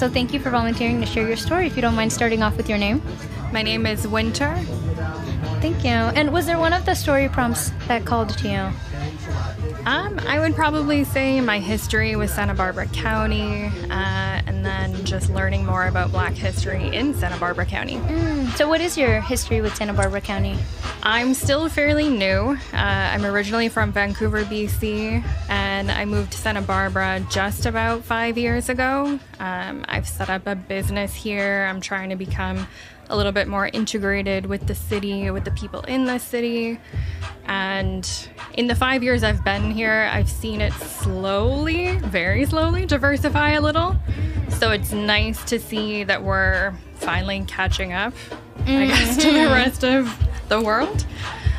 So thank you for volunteering to share your story. If you don't mind starting off with your name. My name is Wynter. Thank you. And was there one of the story prompts that called to you? I would probably say my history with Santa Barbara County, and then just learning more about Black history in Santa Barbara County. So what is your history with Santa Barbara County? I'm still fairly new. I'm originally from Vancouver, BC, and I moved to Santa Barbara just about 5 years ago. I've set up a business here. I'm trying to become a little bit more integrated with the city, with the people in the city. And in the 5 years I've been here, I've seen it slowly, very slowly, diversify a little. So it's nice to see that we're finally catching up, I guess, to the rest of the world.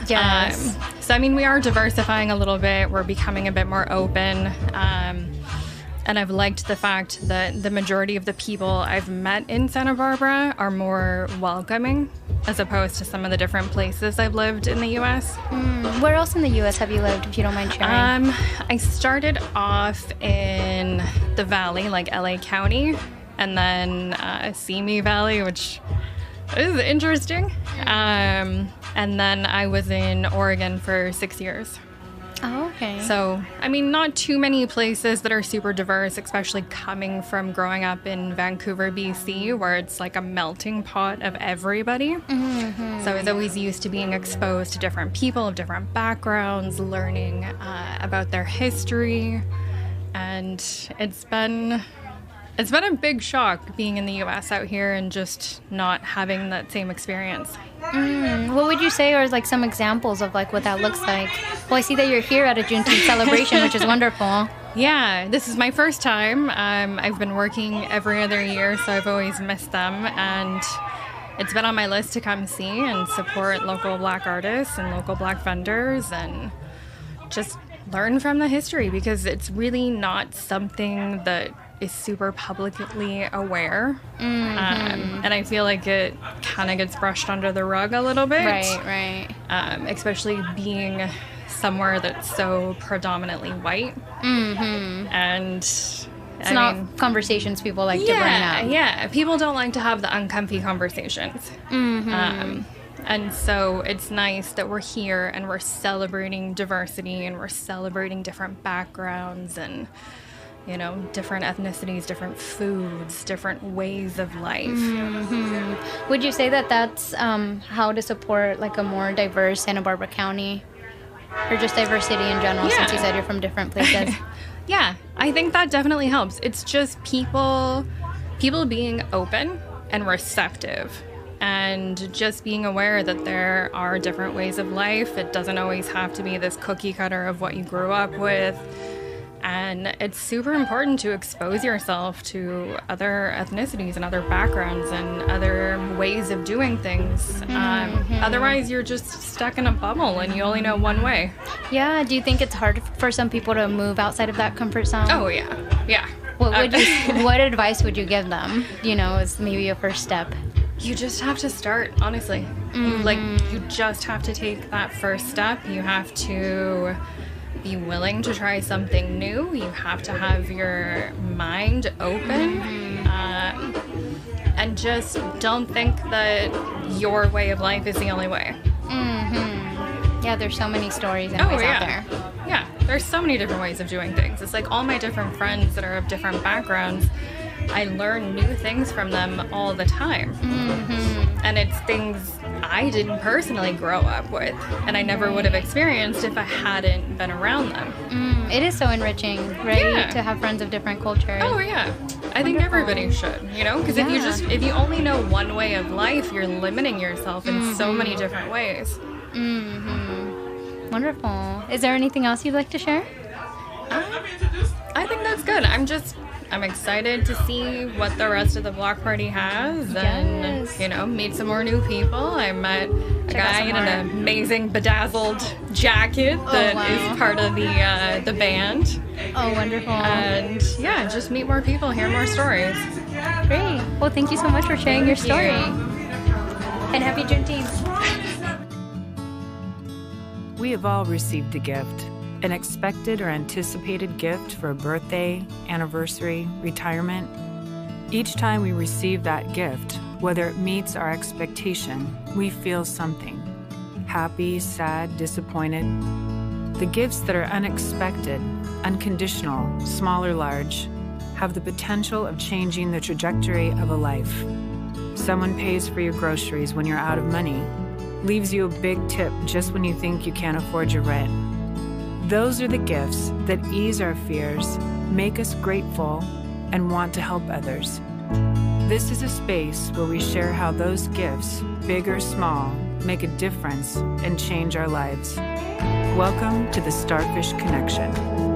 Yes. So, I mean, we are diversifying a little bit. We're becoming a bit more open. And I've liked the fact that the majority of the people I've met in Santa Barbara are more welcoming as opposed to some of the different places I've lived in the U.S. Where else in the U.S. have you lived, if you don't mind sharing? I started off in the Valley, like LA County, and then Simi Valley, which is interesting. And then I was in Oregon for 6 years. Oh, okay. So, I mean, not too many places that are super diverse, especially coming from growing up in Vancouver, BC, where it's like a melting pot of everybody. So I was always used to being exposed to different people of different backgrounds, learning about their history. And it's been a big shock being in the U.S. out here and just not having that same experience. What would you say are like some examples of like what that looks like? Well, I see that you're here at a Juneteenth celebration, which is wonderful. Yeah, this is my first time. I've been working every other year, so I've always missed them. And it's been on my list to come see and support local Black artists and local Black vendors and just learn from the history, because it's really not something that is super publicly aware. And I feel like it kind of gets brushed under the rug a little bit. Right. Especially being somewhere that's so predominantly white. And it's not conversations people like to bring up. Yeah, people don't like to have the uncomfy conversations. And so it's nice that we're here and we're celebrating diversity and we're celebrating different backgrounds and, you know, different ethnicities, different foods, different ways of life. Would you say that that's how to support like a more diverse Santa Barbara County, or just diversity in general, since you said you're from different places? Yeah, I think that definitely helps. It's just people being open and receptive and just being aware that there are different ways of life. It doesn't always have to be this cookie cutter of what you grew up with. And it's super important to expose yourself to other ethnicities and other backgrounds and other ways of doing things. Otherwise, you're just stuck in a bubble and you only know one way. Yeah. Do you think it's hard for some people to move outside of that comfort zone? Oh, yeah. What advice would you give them, you know, as maybe a first step? You just have to start, honestly. You just have to take that first step. You have to be willing to try something new. You have to have your mind open. And just don't think that your way of life is the only way. Yeah, there's so many stories and ways out there. Yeah, there's so many different ways of doing things. It's like all my different friends that are of different backgrounds, I learn new things from them all the time. And it's things I didn't personally grow up with, and I never would have experienced if I hadn't been around them. It is so enriching, right? To have friends of different cultures. Oh, yeah. I think everybody should, you know? Because if you only know one way of life, you're limiting yourself in so many different ways. Wonderful. Is there anything else you'd like to share? I think that's good. I'm excited to see what the rest of the block party has and, you know, meet some more new people. I met a guy in an amazing bedazzled jacket that is part of the band. Oh, wonderful. And, yeah, just meet more people, hear more stories. Great. Well, thank you so much for sharing your story. And happy Juneteenth. We have all received a gift. An expected or anticipated gift for a birthday, anniversary, retirement. Each time we receive that gift, whether it meets our expectation, we feel something. Happy, sad, disappointed. The gifts that are unexpected, unconditional, small or large, have the potential of changing the trajectory of a life. Someone pays for your groceries when you're out of money, leaves you a big tip just when you think you can't afford your rent. Those are the gifts that ease our fears, make us grateful, and want to help others. This is a space where we share how those gifts, big or small, make a difference and change our lives. Welcome to the Starfish Connection.